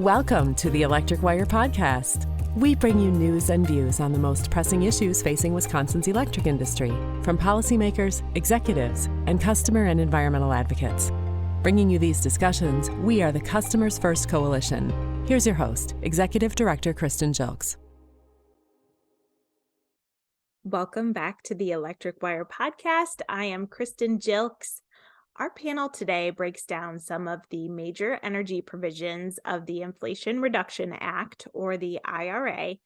Welcome to the Electric Wire podcast. We bring you news and views on the most pressing issues facing Wisconsin's electric industry, from policymakers, executives, and customer and environmental advocates. Bringing you these discussions, we are the Customers First Coalition. Here's your host, Executive Director Kristen Jilks. Welcome back to the Electric Wire podcast. I am Kristen Jilks. Our panel today breaks down some of the major energy provisions of the Inflation Reduction Act, or the IRA,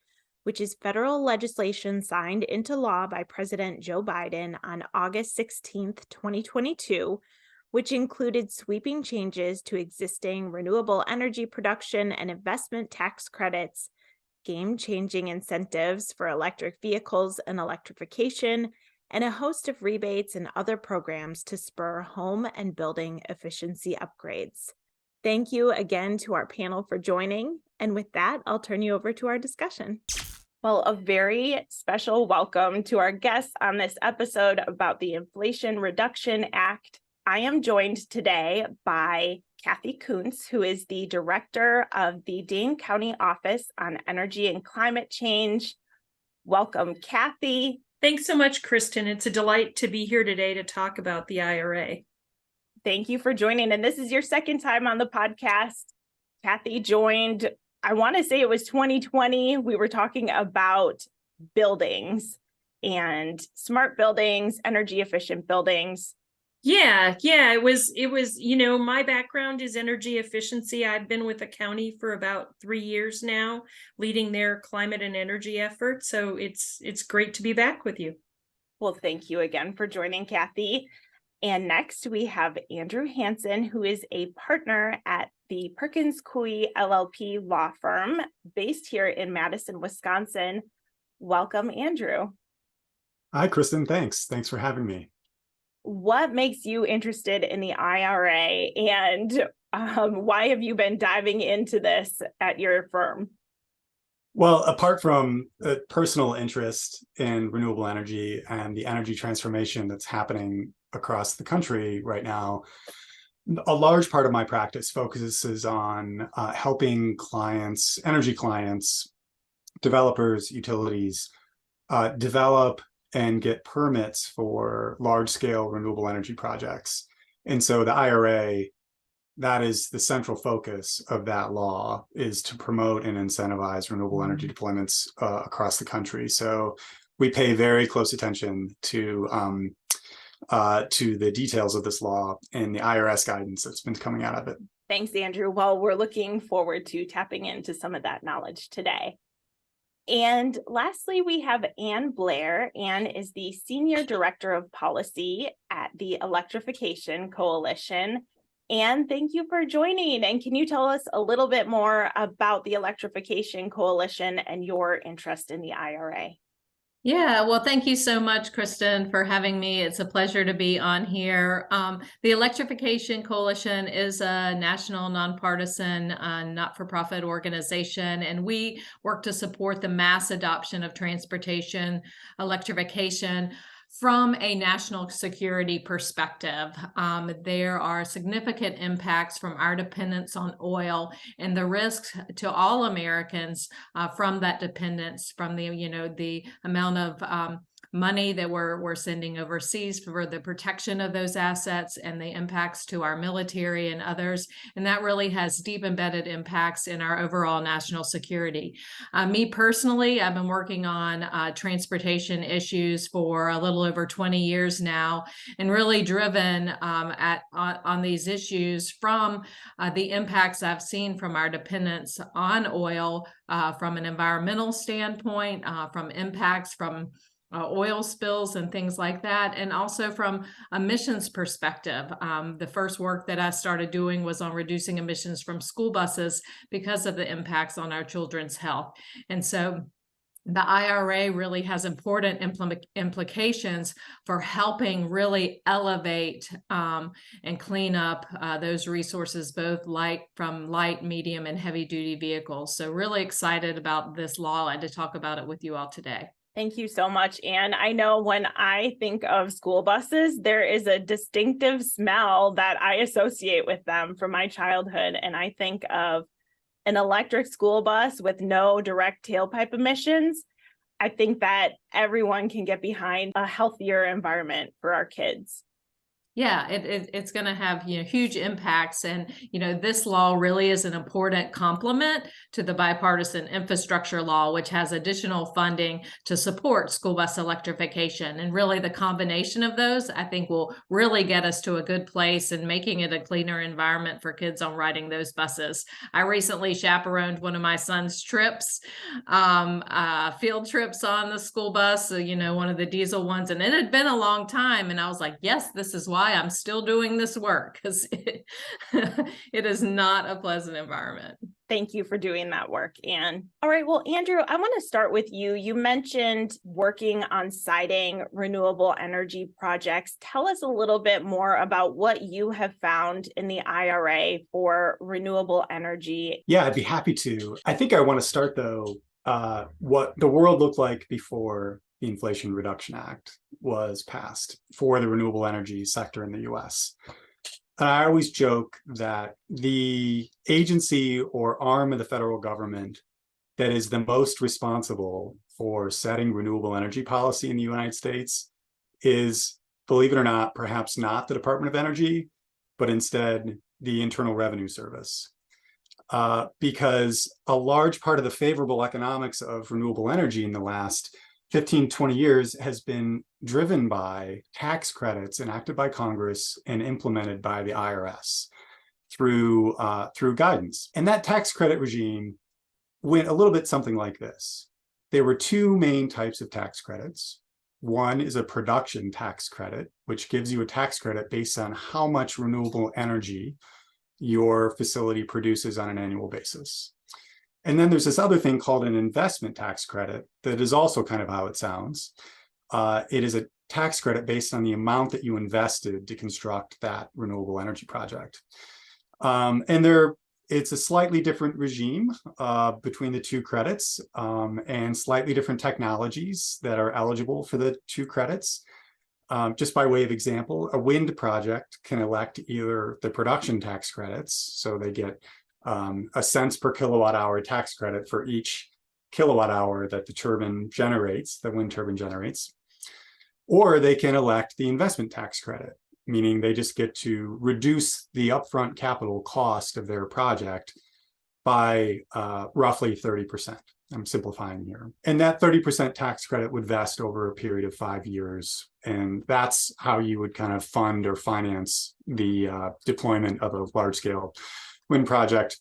which is federal legislation signed into law by President Joe Biden on August 16, 2022, which included sweeping changes to existing renewable energy production and investment tax credits, game-changing incentives for electric vehicles and electrification, and a host of rebates and other programs to spur home and building efficiency upgrades. Thank you again to our panel for joining. And with that, I'll turn you over to our discussion. Well, a very special welcome to our guests on this episode about the Inflation Reduction Act. I am joined today by Kathy Kuntz, who is the director of the Dane County Office on Energy and Climate Change. Welcome, Kathy. Thanks so much, Kristen. It's a delight to be here today to talk about the IRA. Thank you for joining. And this is your second time on the podcast. Kathy joined, I want to say it was 2020. We were talking about buildings and smart buildings, energy efficient buildings. Yeah, it was, my background is energy efficiency. I've been with the county for about 3 years now, leading their climate and energy efforts. So it's great to be back with you. Well, thank you again for joining, Kathy. And next we have Andrew Hanson, who is a partner at the Perkins, Coie LLP law firm based here in Madison, Wisconsin. Welcome, Andrew. Hi, Kristen. Thanks for having me. What makes you interested in the IRA, and why have you been diving into this at your firm? Well, apart from a personal interest in renewable energy and the energy transformation that's happening across the country right now, a large part of my practice focuses on helping clients, energy clients, developers, utilities, develop and get permits for large-scale renewable energy projects. And so the IRA, that is the central focus of that law, is to promote and incentivize renewable energy deployments across the country. So we pay very close attention to the details of this law and the IRS guidance that's been coming out of it. Thanks, Andrew. Well, we're looking forward to tapping into some of that knowledge today. And lastly, we have Blair. Anne is the Senior Director of Policy at the Electrification Coalition. Anne, thank you for joining. And can you tell us a little bit more about the Electrification Coalition and your interest in the IRA? Yeah, well, thank you so much, Kristen, for having me. It's a pleasure to be on here. The Electrification Coalition is a national, nonpartisan, not-for-profit organization, and we work to support the mass adoption of transportation electrification from a national security perspective. There are significant impacts from our dependence on oil and the risks to all Americans from that dependence, from the amount of money that we're sending overseas for the protection of those assets and the impacts to our military and others. And that really has deep embedded impacts in our overall national security. Me personally, I've been working on transportation issues for a little over 20 years now, and really driven on these issues from the impacts I've seen from our dependence on oil, from an environmental standpoint, from impacts from oil spills and things like that, and also from emissions perspective. The first work that I started doing was on reducing emissions from school buses because of the impacts on our children's health. And so the IRA really has important implications for helping really elevate and clean up those resources, both light, medium, and heavy duty vehicles. So really excited about this law and to talk about it with you all today. Thank you so much, Anne. I know when I think of school buses, there is a distinctive smell that I associate with them from my childhood. And I think of an electric school bus with no direct tailpipe emissions, I think that everyone can get behind a healthier environment for our kids. Yeah, it's going to have, huge impacts. And, this law really is an important complement to the bipartisan infrastructure law, which has additional funding to support school bus electrification. And really the combination of those, I think, will really get us to a good place and making it a cleaner environment for kids on riding those buses. I recently chaperoned one of my son's trips, field trips on the school bus, one of the diesel ones, and it had been a long time. And I was like, yes, this is why I'm still doing this work, because it is not a pleasant environment. Thank you for doing that work, Anne. All right, well, Andrew, I want to start with you. You mentioned working on siting renewable energy projects. Tell us a little bit more about what you have found in the IRA for renewable energy. Yeah, I'd be happy to. I think I want to start, though, what the world looked like before the Inflation Reduction Act was passed for the renewable energy sector in the US. And I always joke that the agency or arm of the federal government that is the most responsible for setting renewable energy policy in the United States is, believe it or not, perhaps not the Department of Energy, but instead the Internal Revenue Service. Because a large part of the favorable economics of renewable energy in the last 15, 20 years has been driven by tax credits enacted by Congress and implemented by the IRS through guidance. And that tax credit regime went a little bit something like this. There were two main types of tax credits. One is a production tax credit, which gives you a tax credit based on how much renewable energy your facility produces on an annual basis. And then there's this other thing called an investment tax credit that is also kind of how it sounds. It is a tax credit based on the amount that you invested to construct that renewable energy project. It's a slightly different regime between the two credits and slightly different technologies that are eligible for the two credits. Just by way of example, a wind project can elect either the production tax credits, so they get a cents per kilowatt hour tax credit for each kilowatt hour that the wind turbine generates, or they can elect the investment tax credit, meaning they just get to reduce the upfront capital cost of their project by roughly 30%. I'm simplifying here. And that 30% tax credit would vest over a period of 5 years. And that's how you would kind of fund or finance the deployment of a large scale wind project.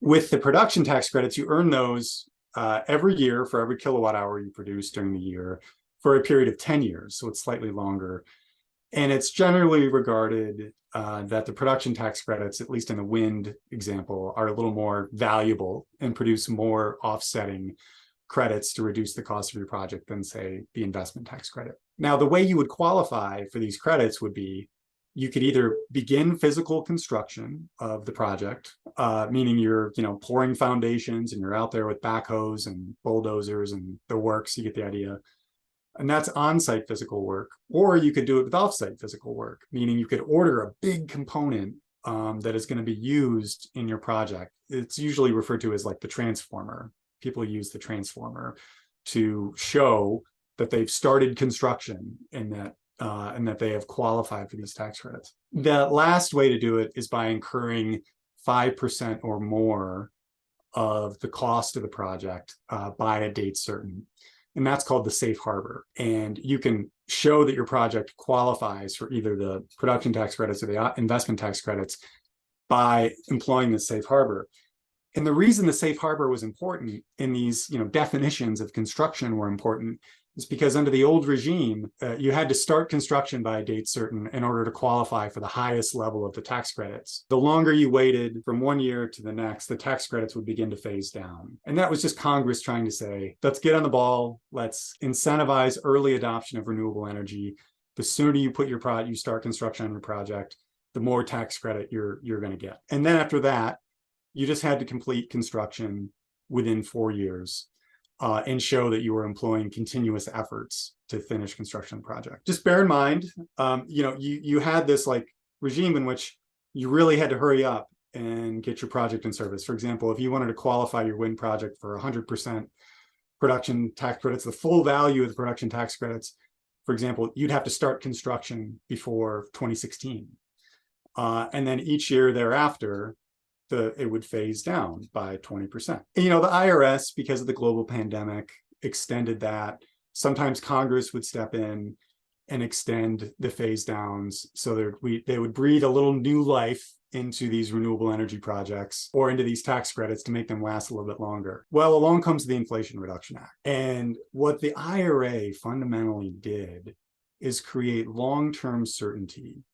With the production tax credits, you earn those every year for every kilowatt hour you produce during the year for a period of 10 years. So it's slightly longer. And it's generally regarded that the production tax credits, at least in the wind example, are a little more valuable and produce more offsetting credits to reduce the cost of your project than, say, the investment tax credit. Now, the way you would qualify for these credits would be you could either begin physical construction of the project, meaning you're pouring foundations and you're out there with backhoes and bulldozers and the works, you get the idea. And that's on-site physical work. Or you could do it with off-site physical work, meaning you could order a big component that is going to be used in your project. It's usually referred to as like the transformer. People use the transformer to show that they've started construction and that they have qualified for these tax credits. The last way to do it is by incurring 5% or more of the cost of the project by a date certain. And that's called the safe harbor. And you can show that your project qualifies for either the production tax credits or the investment tax credits by employing the safe harbor. And the reason the safe harbor was important in these definitions of construction were important is because under the old regime, you had to start construction by a date certain in order to qualify for the highest level of the tax credits. The longer you waited from 1 year to the next, the tax credits would begin to phase down. And that was just Congress trying to say, let's get on the ball. Let's incentivize early adoption of renewable energy. The sooner you put you start construction on your project, the more tax credit you're going to get. And then after that, you just had to complete construction within 4 years. And show that you were employing continuous efforts to finish construction project. Just bear in mind, you had this like regime in which you really had to hurry up and get your project in service. For example, if you wanted to qualify your wind project for 100% production tax credits, the full value of the production tax credits, for example, you'd have to start construction before 2016. And then each year thereafter, it would phase down by 20%. And, the IRS, because of the global pandemic, extended that. Sometimes Congress would step in and extend the phase downs so they would breathe a little new life into these renewable energy projects or into these tax credits to make them last a little bit longer. Well, along comes the Inflation Reduction Act. And what the IRA fundamentally did is create long-term certainty.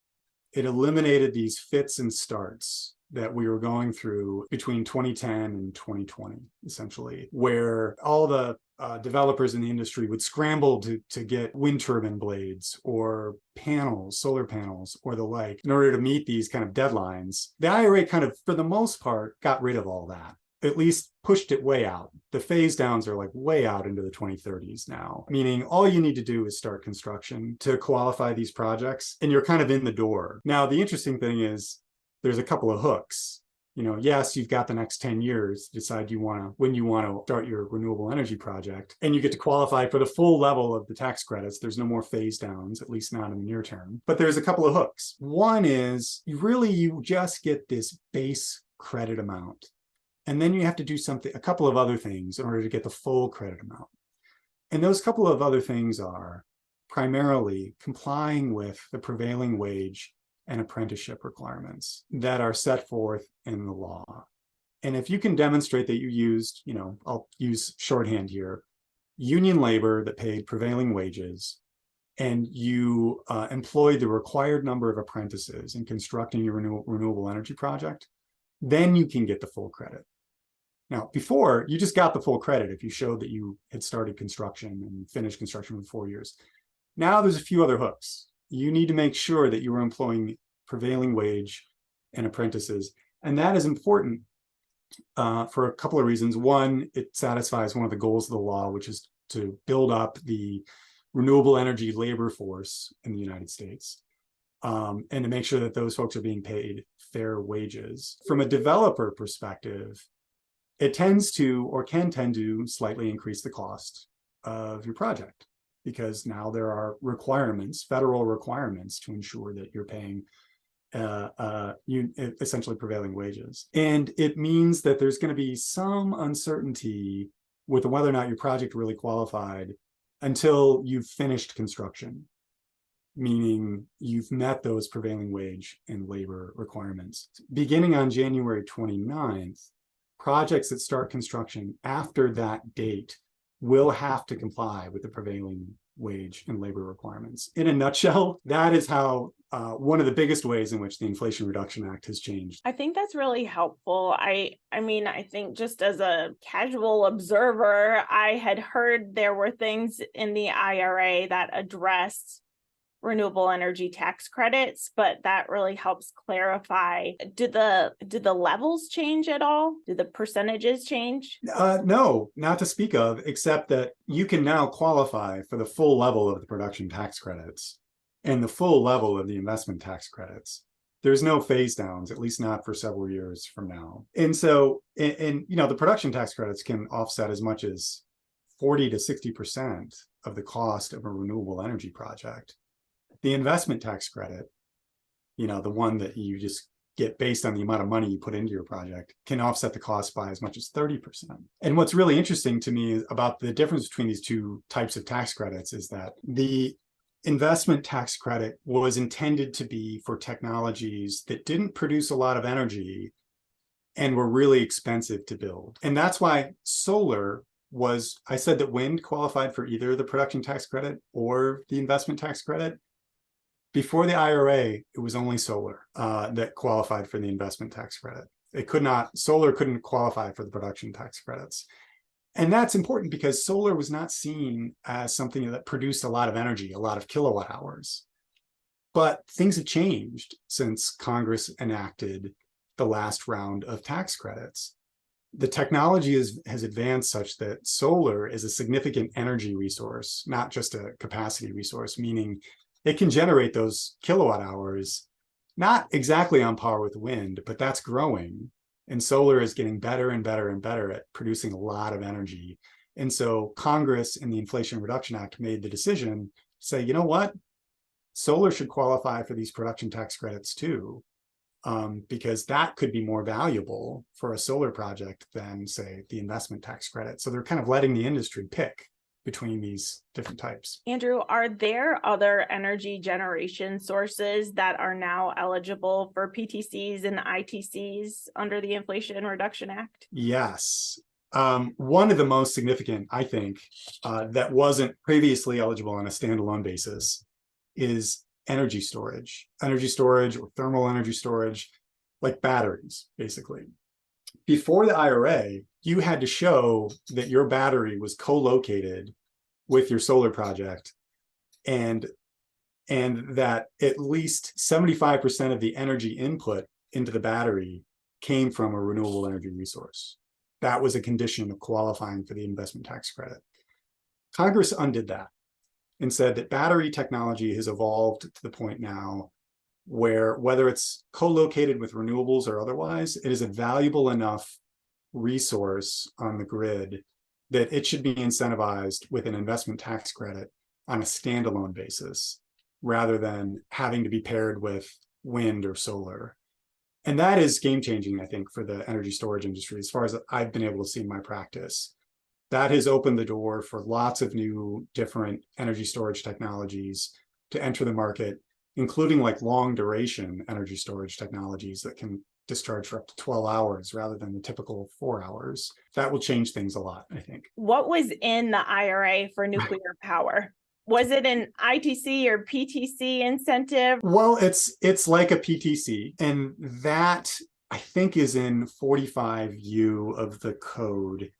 It eliminated these fits and starts that we were going through between 2010 and 2020, essentially, where all the developers in the industry would scramble to get wind turbine blades or panels, solar panels, or the like, in order to meet these kind of deadlines. The IRA kind of, for the most part, got rid of all that, at least pushed it way out. The phase downs are like way out into the 2030s now, meaning all you need to do is start construction to qualify these projects, and you're kind of in the door. Now, the interesting thing is there's a couple of hooks. Yes, you've got the next 10 years to decide when you want to start your renewable energy project, and you get to qualify for the full level of the tax credits. There's no more phase downs, at least not in the near term. But there's a couple of hooks. One is you just get this base credit amount. And then you have to do a couple of other things in order to get the full credit amount. And those couple of other things are primarily complying with the prevailing wage and apprenticeship requirements that are set forth in the law. And if you can demonstrate that you used, I'll use shorthand here, union labor that paid prevailing wages, and you employed the required number of apprentices in constructing your renewable energy project, then you can get the full credit. Now, before, you just got the full credit if you showed that you had started construction and finished construction in 4 years. Now there's a few other hooks. You need to make sure that you are employing prevailing wage and apprentices. And that is important for a couple of reasons. One, it satisfies one of the goals of the law, which is to build up the renewable energy labor force in the United States, and to make sure that those folks are being paid fair wages. From a developer perspective, it tends to, or can tend to, slightly increase the cost of your project, because now there are requirements, federal requirements, to ensure that you're paying essentially prevailing wages. And it means that there's going to be some uncertainty with whether or not your project really qualified until you've finished construction, meaning you've met those prevailing wage and labor requirements. Beginning on January 29th, projects that start construction after that date will have to comply with the prevailing wage and labor requirements. In a nutshell, that is how one of the biggest ways in which the Inflation Reduction Act has changed. I think that's really helpful. I mean, I think just as a casual observer, I had heard there were things in the IRA that addressed renewable energy tax credits, but that really helps clarify. Do the levels change at all? Do the percentages change? No, not to speak of, except that you can now qualify for the full level of the production tax credits and the full level of the investment tax credits. There's no phase downs, at least not for several years from now. And so, the production tax credits can offset as much as 40 to 60% of the cost of a renewable energy project. The investment tax credit, the one that you just get based on the amount of money you put into your project, can offset the cost by as much as 30%. And what's really interesting to me about the difference between these two types of tax credits is that the investment tax credit was intended to be for technologies that didn't produce a lot of energy and were really expensive to build. And that's why solar I said that wind qualified for either the production tax credit or the investment tax credit. Before the IRA, it was only solar that qualified for the investment tax credit. Solar couldn't qualify for the production tax credits. And that's important because solar was not seen as something that produced a lot of energy, a lot of kilowatt hours. But things have changed since Congress enacted the last round of tax credits. The technology has advanced such that solar is a significant energy resource, not just a capacity resource, meaning it can generate those kilowatt hours not exactly on par with wind, but that's growing. And solar is getting better and better and better at producing a lot of energy. And so Congress in the Inflation Reduction Act made the decision to say, you know what? Solar should qualify for these production tax credits too, because that could be more valuable for a solar project than, say, the investment tax credit. So they're kind of letting the industry pick between these different types. Andrew, are there other energy generation sources that are now eligible for PTCs and ITCs under the Inflation Reduction Act? Yes. One of the most significant, I think, that wasn't previously eligible on a standalone basis is energy storage or thermal energy storage, like batteries, basically. Before the IRA, you had to show that your battery was co-located with your solar project and that at least 75% of the energy input into the battery came from a renewable energy resource. That was a condition of qualifying for the investment tax credit. Congress undid that and said that battery technology has evolved to the point now where whether it's co-located with renewables or otherwise, it is a valuable enough resource on the grid that it should be incentivized with an investment tax credit on a standalone basis, rather than having to be paired with wind or solar. And that is game-changing, I think, for the energy storage industry, as far as I've been able to see in my practice. That has opened the door for lots of new different energy storage technologies to enter the market, including like long duration energy storage technologies that can discharge for up to 12 hours rather than the typical 4 hours. That will change things a lot, I think. What was in the IRA for nuclear power? Was it an ITC or PTC incentive? Well, it's like a PTC, and that I think is in 45U of the code.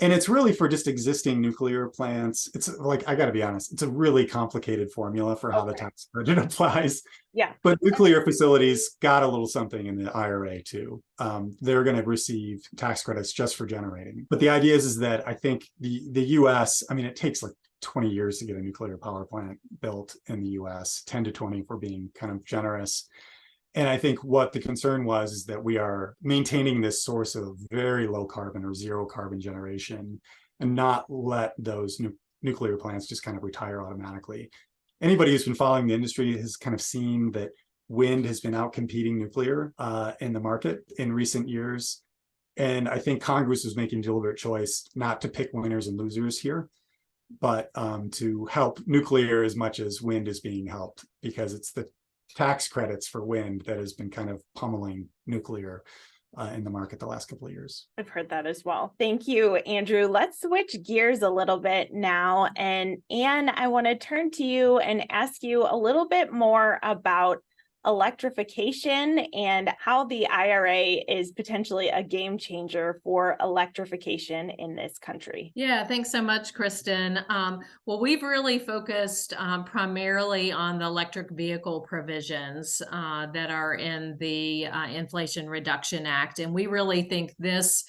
And it's really for just existing nuclear plants. It's like, I got to be honest, it's a really complicated formula for how the tax credit applies. Yeah. But nuclear facilities got a little something in the IRA too. They're going to receive tax credits just for generating. But the idea is that I think the US, I mean, it takes like 20 years to get a nuclear power plant built in the US, 10 to 20 if we're being kind of generous. And I think what the concern was is that we are maintaining this source of very low carbon or zero carbon generation and not let those nuclear plants just kind of retire automatically. Anybody who's been following the industry has kind of seen that wind has been outcompeting nuclear in the market in recent years. And I think Congress was making a deliberate choice not to pick winners and losers here, but to help nuclear as much as wind is being helped, because it's the tax credits for wind that has been kind of pummeling nuclear in the market the last couple of years. I've heard that as well. Thank you, Andrew. Let's switch gears a little bit now. And Anne, I want to turn to you and ask you a little bit more about electrification and how the IRA is potentially a game changer for electrification in this country. Yeah, thanks so much, Kristen. Well, we've really focused primarily on the electric vehicle provisions that are in the Inflation Reduction Act. And we really think this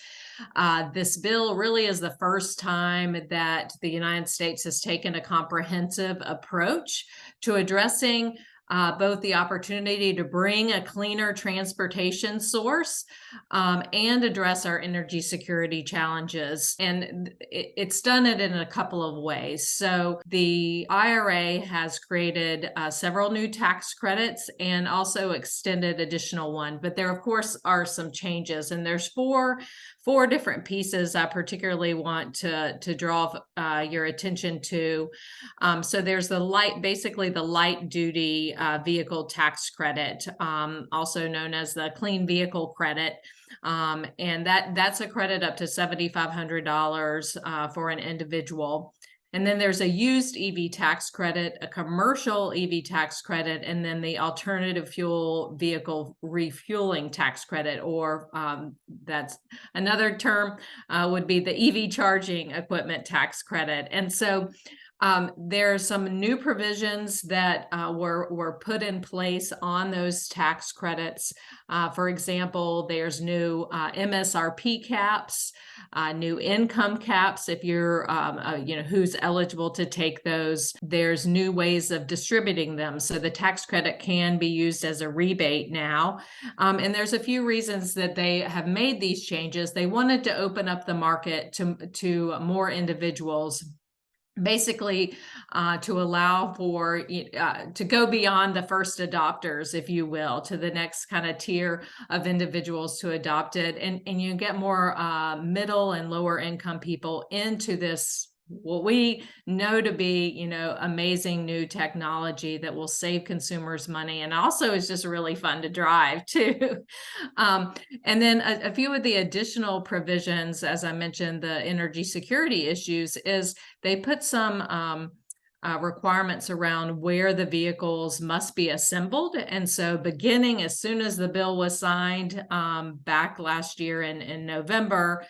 bill really is the first time that the United States has taken a comprehensive approach to addressing both the opportunity to bring a cleaner transportation source and address our energy security challenges. And it's done it in a couple of ways. So the IRA has created several new tax credits and also extended additional one. But there, of course, are some changes. And there's four different pieces I particularly want to draw your attention to. So there's the light duty vehicle tax credit, also known as the clean vehicle credit. And that's a credit up to $7,500 for an individual. And then there's a used EV tax credit, a commercial EV tax credit, and then the alternative fuel vehicle refueling tax credit, or that's another term would be the EV charging equipment tax credit. And so There are some new provisions that were put in place on those tax credits. For example, there's new MSRP caps, new income caps if you're, who's eligible to take those. There's new ways of distributing them, so the tax credit can be used as a rebate now. And there's a few reasons that they have made these changes. They wanted to open up the market to more individuals, basically to allow for to go beyond the first adopters, if you will, to the next kind of tier of individuals to adopt it, and you get more middle and lower income people into this, what we know to be, amazing new technology that will save consumers money, and also is just really fun to drive too. And then a few of the additional provisions, as I mentioned, the energy security issues, is they put some requirements around where the vehicles must be assembled. And so beginning as soon as the bill was signed back last year in November,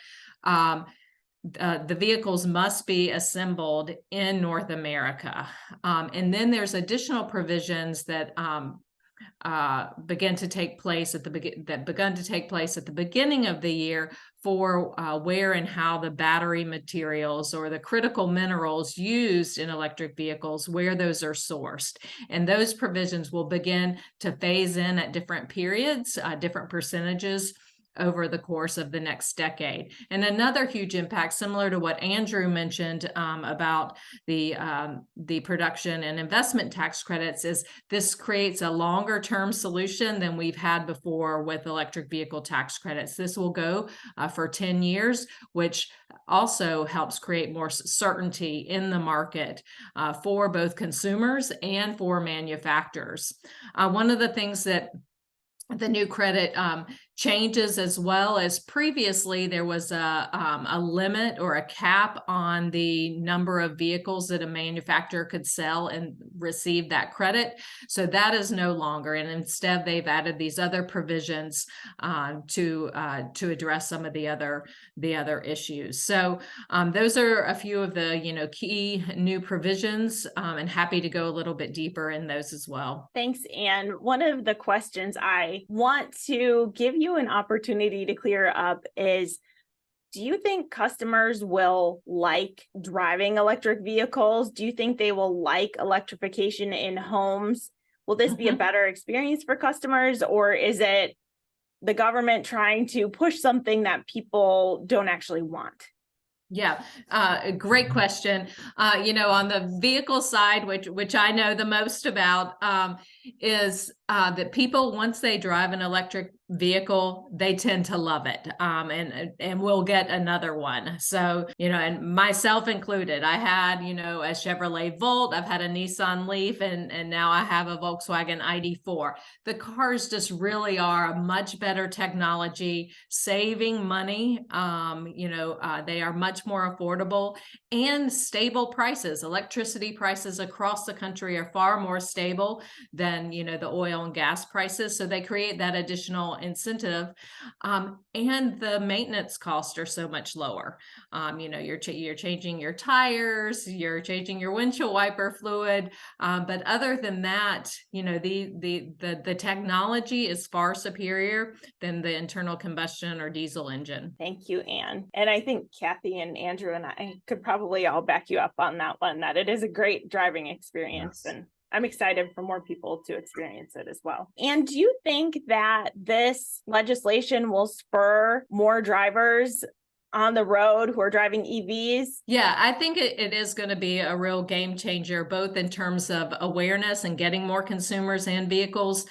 the vehicles must be assembled in North America. And then there's additional provisions that begun to take place at the beginning of the year for where and how the battery materials or the critical minerals used in electric vehicles, where those are sourced. And those provisions will begin to phase in at different periods, different percentages over the course of the next decade. And another huge impact, similar to what Andrew mentioned about the production and investment tax credits, is this creates a longer term solution than we've had before with electric vehicle tax credits. This will go for 10 years, which also helps create more certainty in the market for both consumers and for manufacturers. One of the things that the new credit changes, as well as previously there was a limit or a cap on the number of vehicles that a manufacturer could sell and receive that credit. So that is no longer, and instead they've added these other provisions to address some of the other issues. So those are a few of the key new provisions, and happy to go a little bit deeper in those as well. Thanks, Anne. One of the questions I want to give you an opportunity to clear up is, do you think customers will like driving electric vehicles? Do you think they will like electrification in homes? Will this be a better experience for customers, or is it the government trying to push something that people don't actually want? Yeah, great question. On the vehicle side, which I know the most about, is that people, once they drive an electric vehicle, they tend to love it, and will get another one. So, and myself included, I had, a Chevrolet Volt, I've had a Nissan Leaf, and now I have a Volkswagen ID4. The cars just really are a much better technology, saving money. They are much more affordable and stable prices. Electricity prices across the country are far more stable than, the oil and gas prices. So they create that additional incentive, and the maintenance costs are so much lower. You're changing your tires, you're changing your windshield wiper fluid, but other than that, the technology is far superior than the internal combustion or diesel engine. Thank you, Anne. And I think Kathy and Andrew and I could probably all back you up on that one, that it is a great driving experience. Yes. And I'm excited for more people to experience it as well. And do you think that this legislation will spur more drivers on the road who are driving EVs? Yeah, I think it is going to be a real game changer, both in terms of awareness and getting more consumers and vehicles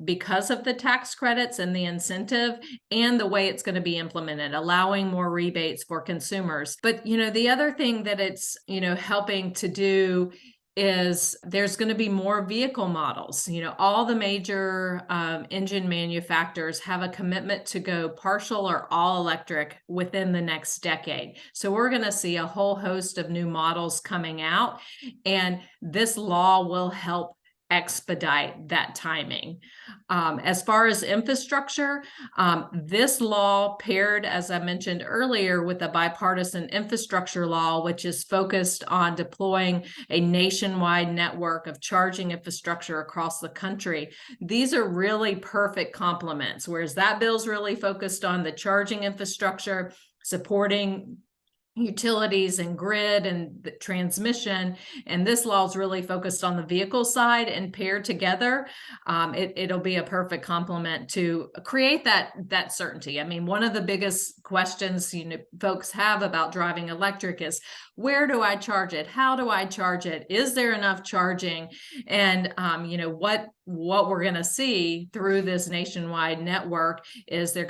because of the tax credits and the incentive, and the way it's going to be implemented, allowing more rebates for consumers. But, the other thing that it's, helping to do is there's going to be more vehicle models. All the major engine manufacturers have a commitment to go partial or all electric within the next decade. So we're going to see a whole host of new models coming out, and this law will help expedite that timing. As far as infrastructure, this law paired, as I mentioned earlier, with a bipartisan infrastructure law, which is focused on deploying a nationwide network of charging infrastructure across the country. These are really perfect complements, whereas that bill's really focused on the charging infrastructure, supporting utilities and grid and the transmission, and this law is really focused on the vehicle side, and paired together, it'll be a perfect complement to create that certainty. I mean, one of the biggest questions folks have about driving electric is, where do I charge it? How do I charge it? Is there enough charging? And what we're going to see through this nationwide network is there's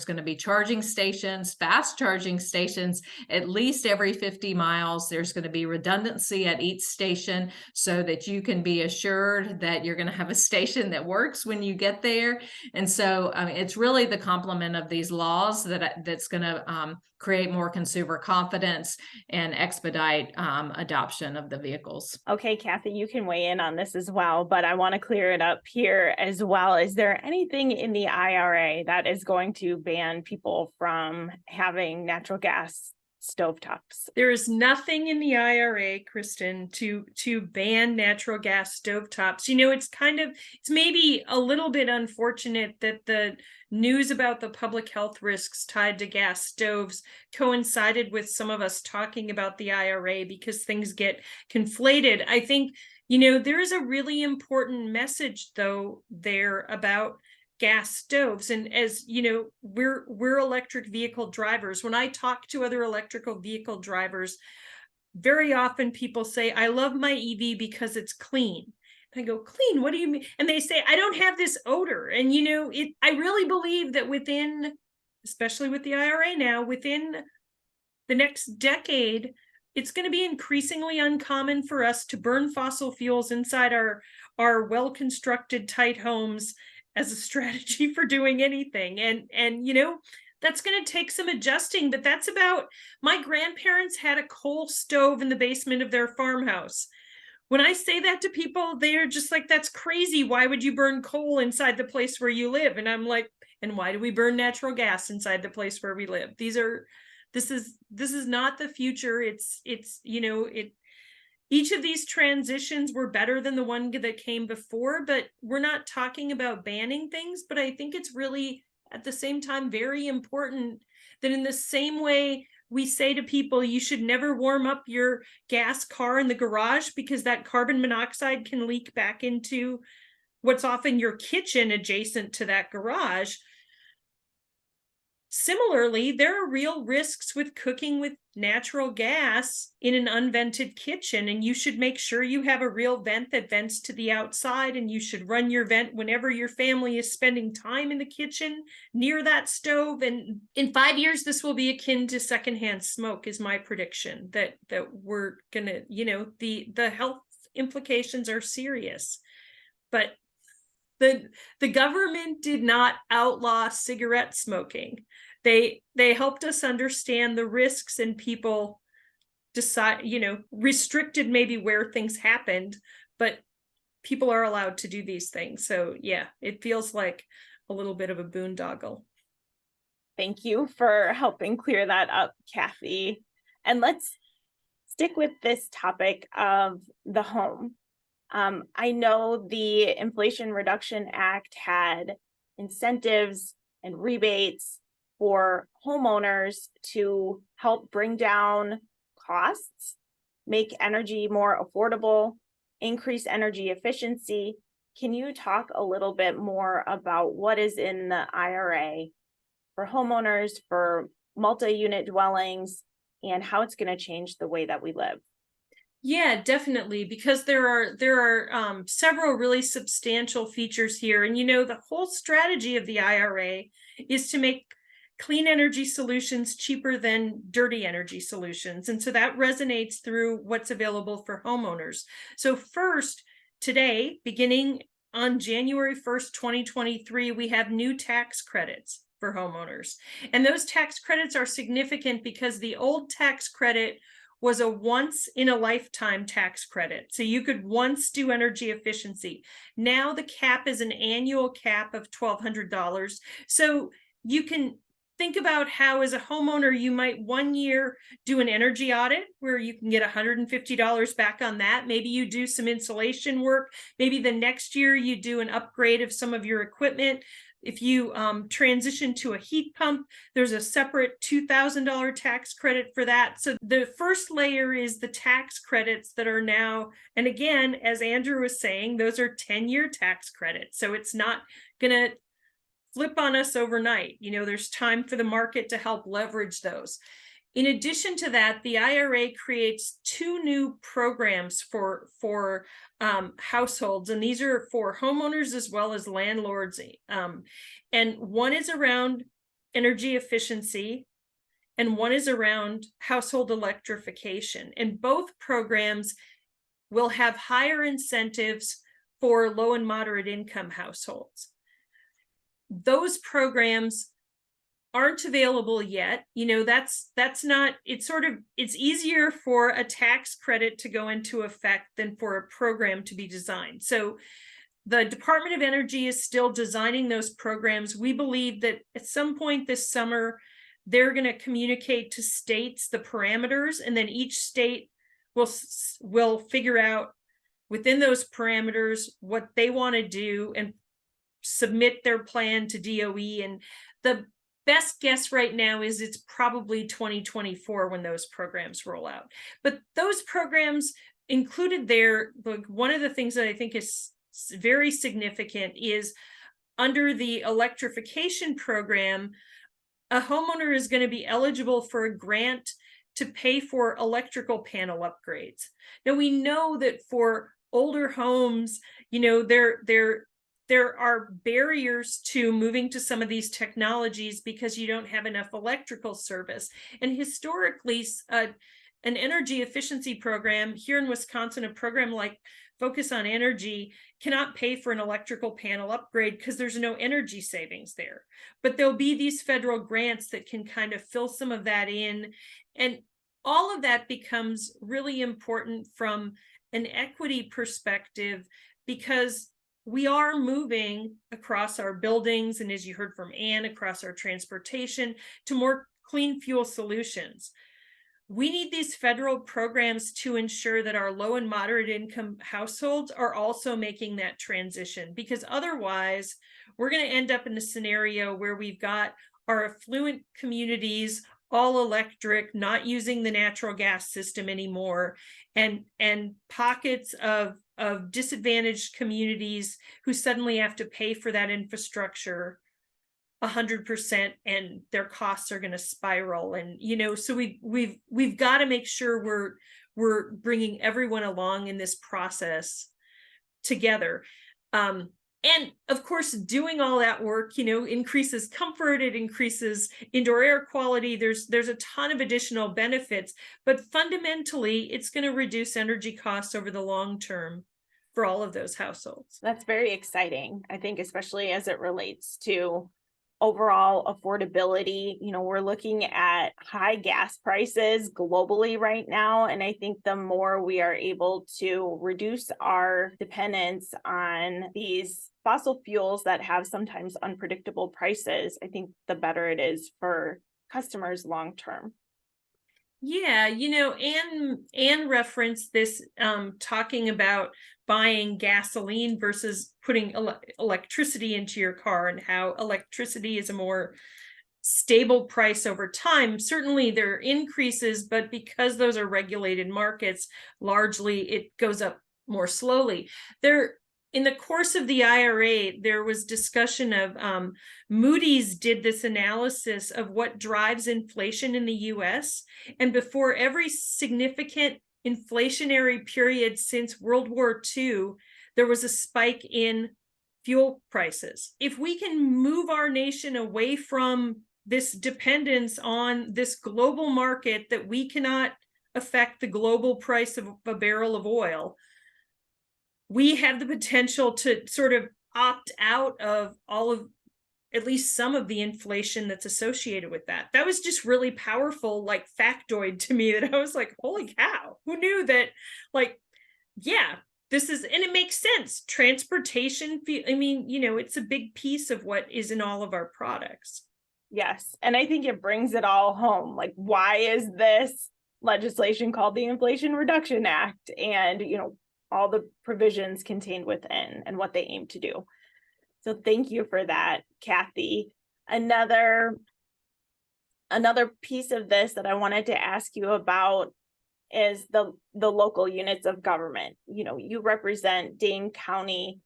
going to be charging stations, fast charging stations, at least every 50 miles. There's going to be redundancy at each station so that you can be assured that you're going to have a station that works when you get there. And so it's really the complement of these laws that's going to create more consumer confidence and expedite adoption of the vehicles. Okay, Kathy, you can weigh in on this as well, but I want to clear it up here as well. Is there anything in the IRA that is going to ban people from having natural gas stovetops? There is nothing in the IRA, Kristen, to ban natural gas stovetops. It's maybe a little bit unfortunate that the news about the public health risks tied to gas stoves coincided with some of us talking about the IRA, because things get conflated. I think, there is a really important message though there about gas stoves. And as we're electric vehicle drivers. When I talk to other electrical vehicle drivers, very often people say, I love my EV because it's clean. And I go, clean? What do you mean? And they say, I don't have this odor. And I really believe that especially with the IRA now, within the next decade, it's going to be increasingly uncommon for us to burn fossil fuels inside our well-constructed, tight homes as a strategy for doing anything. And that's going to take some adjusting, but that's about, my grandparents had a coal stove in the basement of their farmhouse. When I say that to people, they're just like, that's crazy. Why would you burn coal inside the place where you live? And I'm like, and why do we burn natural gas inside the place where we live? This is not the future. Each of these transitions were better than the one that came before, but we're not talking about banning things. But I think it's really, at the same time, very important that in the same way we say to people, you should never warm up your gas car in the garage because that carbon monoxide can leak back into what's often your kitchen adjacent to that garage. Similarly, there are real risks with cooking with natural gas in an unvented kitchen, and you should make sure you have a real vent that vents to the outside, and you should run your vent whenever your family is spending time in the kitchen near that stove. And in 5 years, this will be akin to secondhand smoke, is my prediction, that we're gonna, the health implications are serious. But the government did not outlaw cigarette smoking. They helped us understand the risks, and people restricted maybe where things happened, but people are allowed to do these things. So yeah, it feels like a little bit of a boondoggle. Thank you for helping clear that up, Kathy. And let's stick with this topic of the home. I know the Inflation Reduction Act had incentives and rebates for homeowners to help bring down costs, make energy more affordable, increase energy efficiency. Can you talk a little bit more about what is in the IRA for homeowners, for multi-unit dwellings, and how it's going to change the way that we live? Yeah, definitely, because there are several really substantial features here. And the whole strategy of the IRA is to make clean energy solutions cheaper than dirty energy solutions. And so that resonates through what's available for homeowners. So first, today, beginning on January 1st, 2023, we have new tax credits for homeowners. And those tax credits are significant because the old tax credit was a once in a lifetime tax credit. So you could once do energy efficiency. Now the cap is an annual cap of $1,200. So you can think about how, as a homeowner, you might one year do an energy audit where you can get $150 back on that. Maybe you do some insulation work. Maybe the next year you do an upgrade of some of your equipment. If you transition to a heat pump, there's a separate $2,000 tax credit for that. So the first layer is the tax credits that are now, and again, as Andrew was saying, those are 10-year tax credits. So it's not going to flip on us overnight. There's time for the market to help leverage those. In addition to that, the IRA creates two new programs for households, and these are for homeowners as well as landlords. And one is around energy efficiency, and one is around household electrification. And both programs will have higher incentives for low and moderate income households. Those programs aren't available yet. That's not, it's easier for a tax credit to go into effect than for a program to be designed. So the Department of Energy is still designing those programs. We believe that at some point this summer, they're going to communicate to states the parameters, and then each state will figure out within those parameters what they want to do and submit their plan to DOE. And the best guess right now is it's probably 2024 when those programs roll out. But those programs included there, one of the things that I think is very significant is under the electrification program, a homeowner is going to be eligible for a grant to pay for electrical panel upgrades. Now, we know that for older homes, there are barriers to moving to some of these technologies because you don't have enough electrical service. And historically, an energy efficiency program here in Wisconsin, a program like Focus on Energy, cannot pay for an electrical panel upgrade because there's no energy savings there. But there'll be these federal grants that can kind of fill some of that in. And all of that becomes really important from an equity perspective, because we are moving across our buildings, and as you heard from Anne, across our transportation to more clean fuel solutions. We need these federal programs to ensure that our low and moderate income households are also making that transition, because otherwise we're going to end up in a scenario where we've got our affluent communities all electric, not using the natural gas system anymore, and pockets of disadvantaged communities who suddenly have to pay for that infrastructure 100%, and their costs are going to spiral. And so we've got to make sure we're bringing everyone along in this process together. And of course, doing all that work, increases comfort, it increases indoor air quality. There's a ton of additional benefits, but fundamentally, it's going to reduce energy costs over the long term for all of those households. That's very exciting, I think, especially as it relates to overall affordability. We're looking at high gas prices globally right now. And I think the more we are able to reduce our dependence on these fossil fuels that have sometimes unpredictable prices, I think the better it is for customers long term. Yeah, Anne referenced this, talking about buying gasoline versus putting electricity into your car, and how electricity is a more stable price over time. Certainly there are increases, but because those are regulated markets, largely it goes up more slowly. In the course of the IRA, there was discussion of Moody's did this analysis of what drives inflation in the US. And before every significant inflationary period since World War II, there was a spike in fuel prices. If we can move our nation away from this dependence on this global market that we cannot affect the global price of a barrel of oil, we have the potential to sort of opt out of all of at least some of the inflation that's associated with that. That was just really powerful, like factoid to me, that I was like, holy cow, who knew that? Like, yeah, this is, and it makes sense. Transportation, I mean, it's a big piece of what is in all of our products. Yes. And I think it brings it all home. Like, why is this legislation called the Inflation Reduction Act? And, all the provisions contained within and what they aim to do. So thank you for that, Kathy. Another piece of this that I wanted to ask you about is the local units of government. You represent Dane County.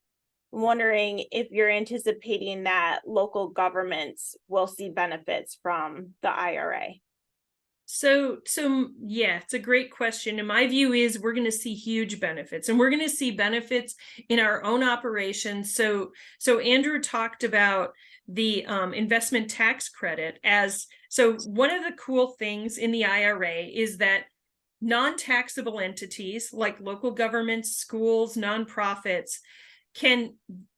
I'm wondering if you're anticipating that local governments will see benefits from the IRA. So yeah, it's a great question. And my view is we're going to see huge benefits, and we're going to see benefits in our own operations. So Andrew talked about the investment tax credit so one of the cool things in the IRA is that non-taxable entities like local governments, schools, nonprofits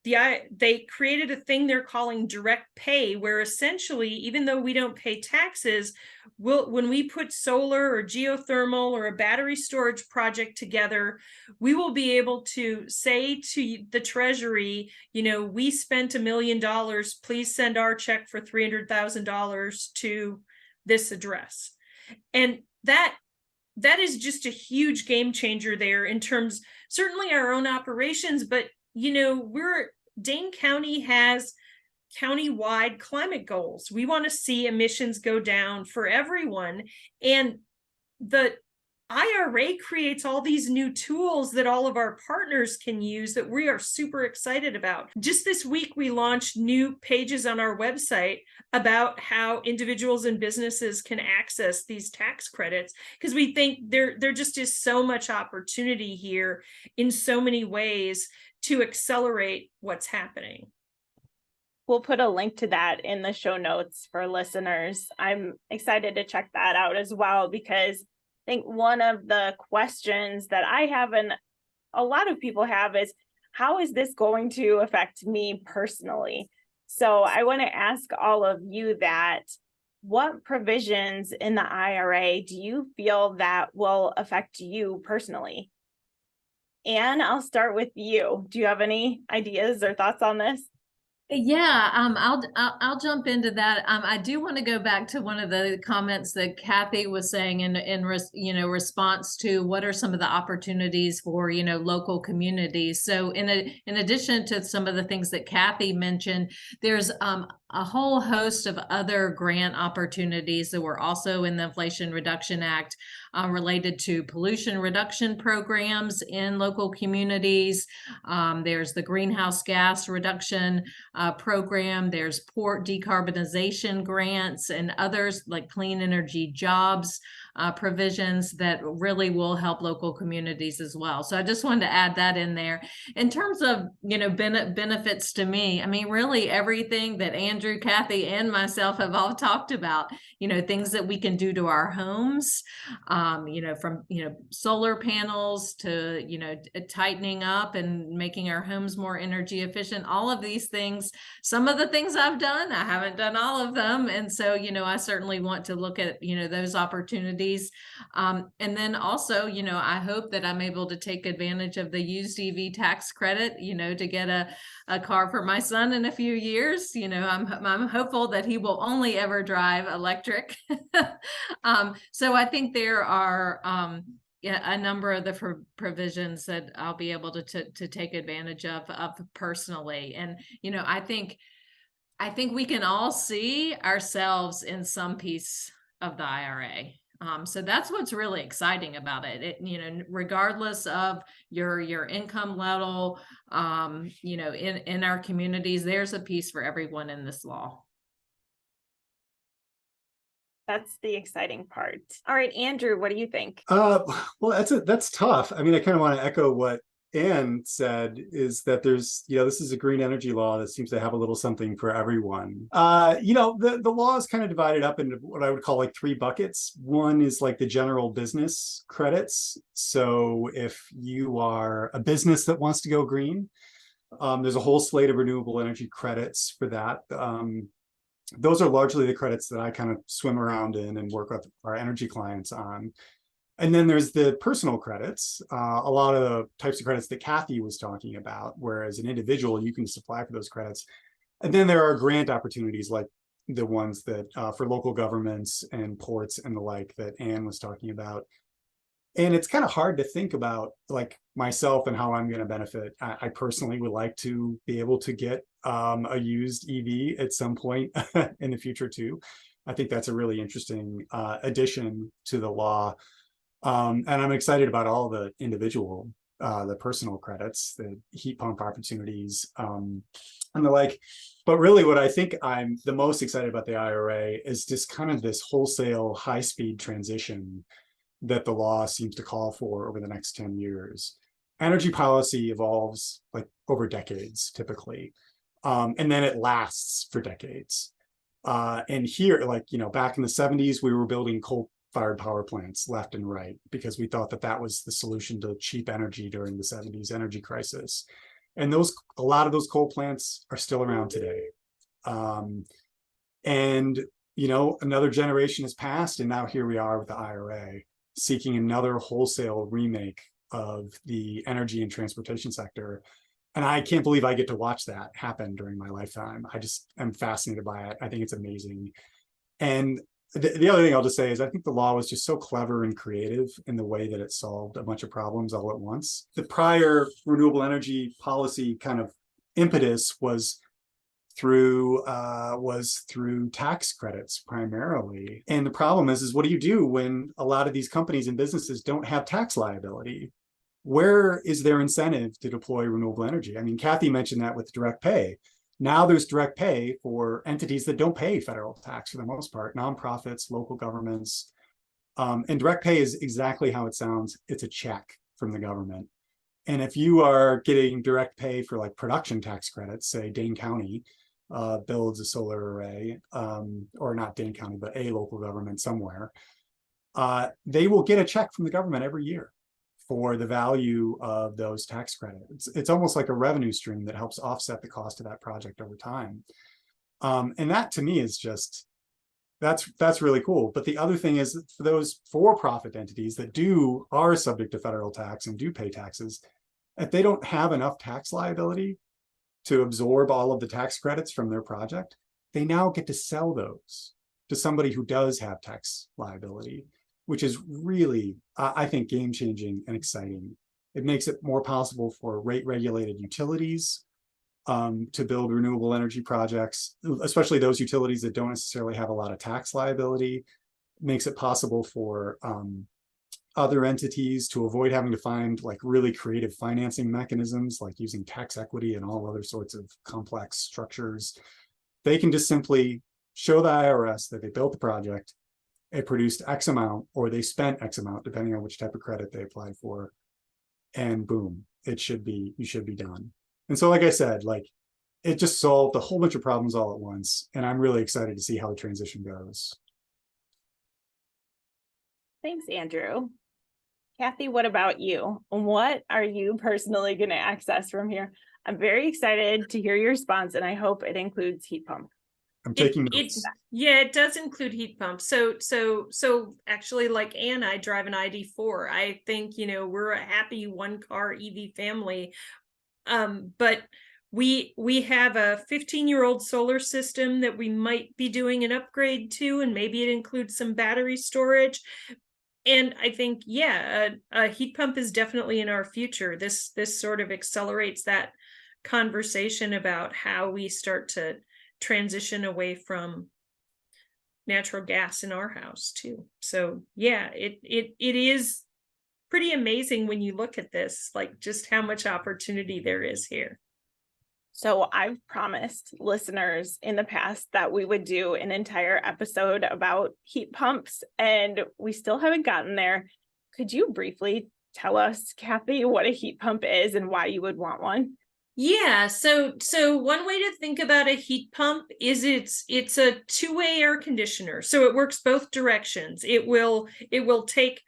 they created a thing they're calling direct pay, where essentially, even though we don't pay taxes, when we put solar or geothermal or a battery storage project together, we will be able to say to the Treasury, we spent $1 million, please send our check for $300,000 to this address. And that is just a huge game changer there in terms, certainly our own operations, but Dane County has county-wide climate goals. We want to see emissions go down for everyone. And the IRA creates all these new tools that all of our partners can use that we are super excited about. Just this week, we launched new pages on our website about how individuals and businesses can access these tax credits, because we think there just is so much opportunity here in so many ways to accelerate what's happening. We'll put a link to that in the show notes for listeners. I'm excited to check that out as well, because I think one of the questions that I have and a lot of people have is, how is this going to affect me personally? So I want to ask all of you that, what provisions in the IRA do you feel that will affect you personally? Anne, I'll start with you. Do you have any ideas or thoughts on this? Yeah, I'll jump into that. I do want to go back to one of the comments that Kathy was saying in response to what are some of the opportunities for local communities. So in addition to some of the things that Kathy mentioned, there's a whole host of other grant opportunities that were also in the Inflation Reduction Act related to pollution reduction programs in local communities. There's the greenhouse gas reduction program. There's port decarbonization grants and others like clean energy jobs provisions that really will help local communities as well. So I just wanted to add that in there. In terms of, benefits to me, I mean, really everything that Andrew, Kathy, and myself have all talked about, things that we can do to our homes, from, solar panels to, tightening up and making our homes more energy efficient, all of these things. Some of the things I've done, I haven't done all of them. And so, I certainly want to look at, those opportunities. And then also, I hope that I'm able to take advantage of the used EV tax credit, to get a car for my son in a few years. I'm hopeful that he will only ever drive electric. So I think there are a number of the provisions that I'll be able to take advantage of personally. And, I think we can all see ourselves in some piece of the IRA. So that's what's really exciting about it. Regardless of your income level, in our communities, there's a piece for everyone in this law. That's the exciting part. All right, Andrew, what do you think? Well, that's tough. I mean, I kind of want to echo what Anne said, is that there's, this is a green energy law that seems to have a little something for everyone. The law is kind of divided up into what I would call like 3 buckets. One is like the general business credits. So if you are a business that wants to go green, There's a whole slate of renewable energy credits for that. Those are largely the credits that I kind of swim around in and work with our energy clients on. And then there's the personal credits, a lot of the types of credits that Kathy was talking about, where as an individual, you can apply for those credits. And then there are grant opportunities like the ones that for local governments and ports and the like that Anne was talking about. And it's kind of hard to think about like myself and how I'm going to benefit. I personally would like to be able to get a used EV at some point in the future too. I think that's a really interesting addition to the law. And I'm excited about all the individual, the personal credits, the heat pump opportunities, and the like. But really what I think I'm the most excited about the IRA is just kind of this wholesale high-speed transition that the law seems to call for over the next 10 years. Energy policy evolves like over decades typically, and then it lasts for decades. And here, like, back in the 70s, we were building coal-fired power plants left and right because we thought that that was the solution to cheap energy during the 70s energy crisis. And a lot of those coal plants are still around today. And, another generation has passed, and now here we are with the IRA, seeking another wholesale remake of the energy and transportation sector. And I can't believe I get to watch that happen during my lifetime. I just am fascinated by it. I think it's amazing. And the other thing I'll just say is I think the law was just so clever and creative in the way that it solved a bunch of problems all at once. The prior renewable energy policy kind of impetus was through tax credits primarily. And the problem is what do you do when a lot of these companies and businesses don't have tax liability? Where is their incentive to deploy renewable energy? I mean, Kathy mentioned that with direct pay. Now there's direct pay for entities that don't pay federal tax for the most part, nonprofits, local governments. And direct pay is exactly how it sounds. It's a check from the government. And if you are getting direct pay for like production tax credits, say Dane County builds a solar array, or not Dane County, but a local government somewhere, they will get a check from the government every year for the value of those tax credits. It's almost like a revenue stream that helps offset the cost of that project over time. And that to me is just, that's really cool. But the other thing is for those for-profit entities that are subject to federal tax and do pay taxes, if they don't have enough tax liability to absorb all of the tax credits from their project, they now get to sell those to somebody who does have tax liability, which is really, I think, game-changing and exciting. It makes it more possible for rate-regulated utilities to build renewable energy projects, especially those utilities that don't necessarily have a lot of tax liability. It makes it possible for other entities to avoid having to find like really creative financing mechanisms, like using tax equity and all other sorts of complex structures. They can just simply show the IRS that they built the project, it produced X amount, or they spent X amount, depending on which type of credit they applied for, and boom, you should be done. And so, like I said, like it just solved a whole bunch of problems all at once, and I'm really excited to see how the transition goes. Thanks, Andrew. Kathy, what about you? What are you personally going to access from here? I'm very excited to hear your response, and I hope it includes heat pump. I'm taking notes. Yeah, it does include heat pumps. So actually, like Anne, I drive an ID4. I think, we're a happy one-car EV family. But we have a 15-year-old solar system that we might be doing an upgrade to, and maybe it includes some battery storage. And I think, yeah, a heat pump is definitely in our future. This sort of accelerates that conversation about how we start to transition away from natural gas in our house too. So yeah, it is pretty amazing when you look at this, like just how much opportunity there is here. So I've promised listeners in the past that we would do an entire episode about heat pumps, and we still haven't gotten there. Could you briefly tell us, Kathy, what a heat pump is and why you would want one? Yeah, so one way to think about a heat pump is it's a two-way air conditioner. So it works both directions. It will take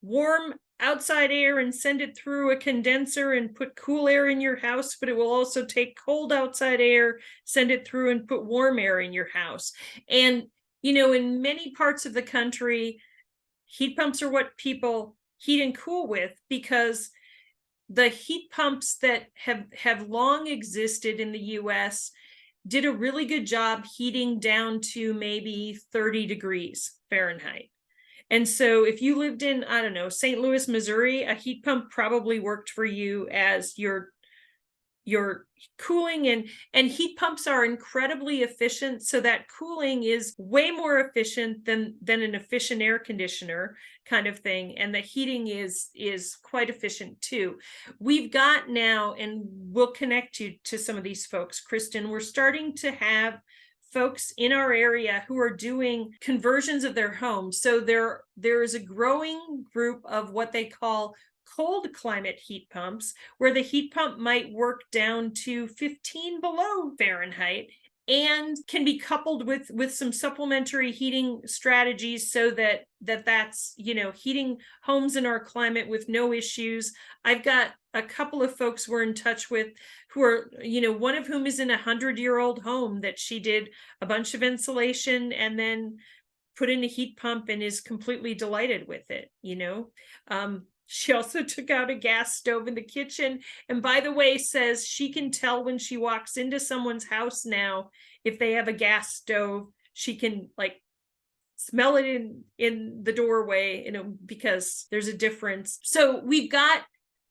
warm outside air and send it through a condenser and put cool air in your house, but it will also take cold outside air, send it through and put warm air in your house. And, in many parts of the country, heat pumps are what people heat and cool with, because the heat pumps that have long existed in the US did a really good job heating down to maybe 30 degrees Fahrenheit. And so if you lived in, I don't know, St. Louis, Missouri, a heat pump probably worked for you as your cooling, and heat pumps are incredibly efficient. So that cooling is way more efficient than an efficient air conditioner kind of thing. And the heating is quite efficient too. We've got now, and we'll connect you to some of these folks, Kristen, we're starting to have folks in our area who are doing conversions of their homes. So there is a growing group of what they call cold climate heat pumps, where the heat pump might work down to 15 below Fahrenheit and can be coupled with some supplementary heating strategies, so that's heating homes in our climate with no issues. I've got a couple of folks we're in touch with who are, one of whom is in a 100-year-old home that she did a bunch of insulation and then put in a heat pump and is completely delighted with it. She also took out a gas stove in the kitchen, and by the way, says she can tell when she walks into someone's house now if they have a gas stove. She can smell it in the doorway, because there's a difference. So we've got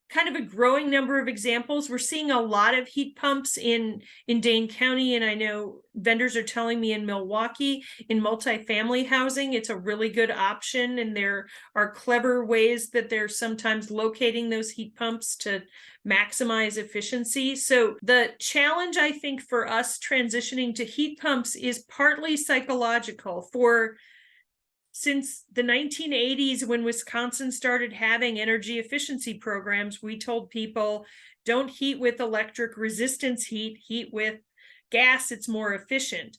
kind of a growing number of examples. We're seeing a lot of heat pumps in Dane County, and I know vendors are telling me in Milwaukee, in multifamily housing, it's a really good option, and there are clever ways that they're sometimes locating those heat pumps to maximize efficiency. So the challenge, I think, for us transitioning to heat pumps is partly psychological. Since the 1980s, when Wisconsin started having energy efficiency programs, we told people, don't heat with electric resistance heat, heat with gas, it's more efficient.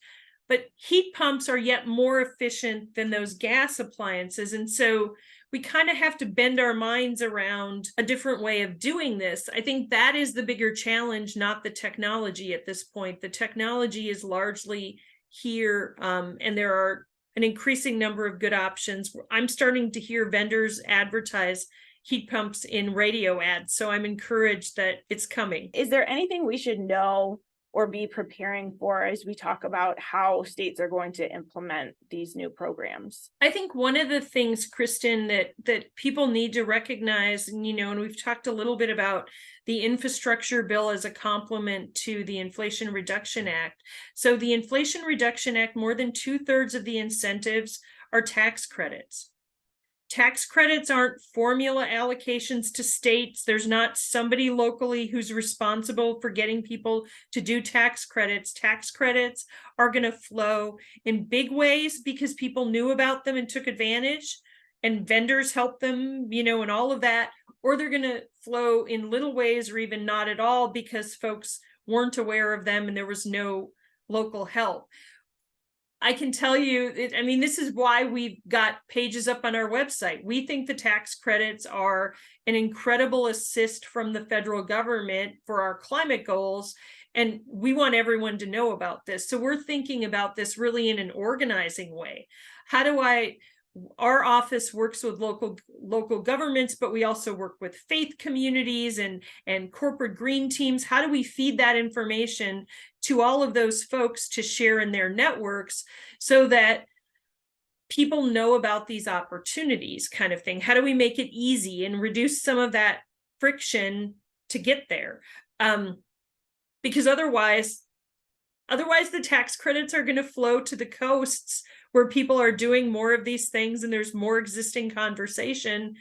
But heat pumps are yet more efficient than those gas appliances. And so we kind of have to bend our minds around a different way of doing this. I think that is the bigger challenge, not the technology at this point. The technology is largely here, and there are an increasing number of good options. I'm starting to hear vendors advertise heat pumps in radio ads, so I'm encouraged that it's coming. Is there anything we should know or be preparing for as we talk about how states are going to implement these new programs? I think one of the things, Kristen, that people need to recognize, and we've talked a little bit about the infrastructure bill as a complement to the Inflation Reduction Act. So the Inflation Reduction Act, more than 2/3 of the incentives are tax credits. Tax credits aren't formula allocations to states. There's not somebody locally who's responsible for getting people to do tax credits. Tax credits are going to flow in big ways because people knew about them and took advantage, and vendors helped them, and all of that. Or they're going to flow in little ways or even not at all because folks weren't aware of them and there was no local help. I can tell you, this is why we've got pages up on our website. We think the tax credits are an incredible assist from the federal government for our climate goals, and we want everyone to know about this. So we're thinking about this really in an organizing way. Our office works with local governments, but we also work with faith communities and corporate green teams. How do we feed that information to all of those folks to share in their networks so that people know about these opportunities, kind of thing? How do we make it easy and reduce some of that friction to get there? Because otherwise the tax credits are going to flow to the coasts where people are doing more of these things and there's more existing conversation,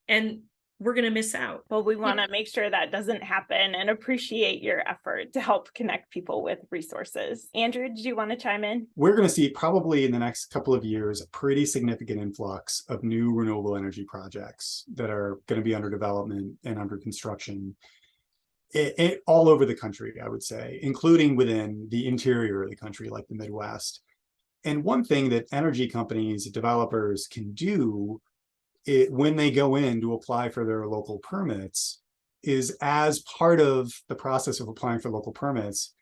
and we're going to miss out. Well, we want to make sure that doesn't happen and appreciate your effort to help connect people with resources. Andrew, did you want to chime in? We're going to see probably in the next couple of years a pretty significant influx of new renewable energy projects that are going to be under development and under construction all over the country, I would say, including within the interior of the country, like the Midwest. And one thing that energy companies, developers can do when they go in to apply for their local permits, is as part of the process of applying for local permits,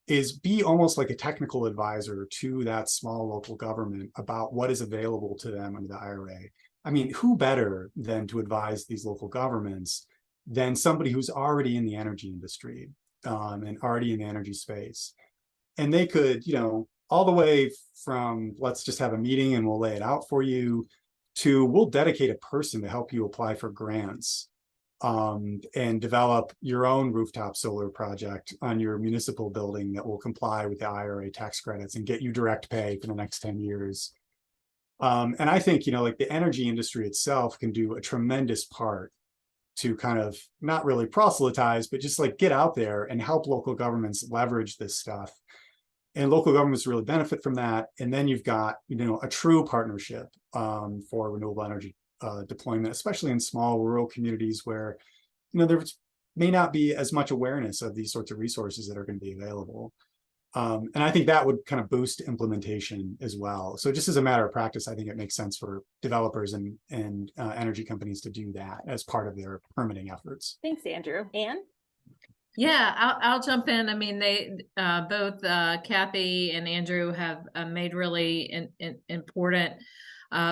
is be almost like a technical advisor to that small local government about what is available to them under the IRA. I mean, who better than to advise these local governments than somebody who's already in the energy industry and already in the energy space? And they could, all the way from let's just have a meeting and we'll lay it out for you, to we'll dedicate a person to help you apply for grants and develop your own rooftop solar project on your municipal building that will comply with the IRA tax credits and get you direct pay for the next 10 years. And I think, like the energy industry itself can do a tremendous part to kind of not really proselytize, but just like get out there and help local governments leverage this stuff. And local governments really benefit from that. And then you've got, a true partnership for renewable energy deployment, especially in small rural communities where, there may not be as much awareness of these sorts of resources that are going to be available. And I think that would kind of boost implementation as well. So just as a matter of practice, I think it makes sense for developers and energy companies to do that as part of their permitting efforts. Thanks, Andrew. Anne? Yeah, I'll jump in. I mean, they both Kathy and Andrew have made really important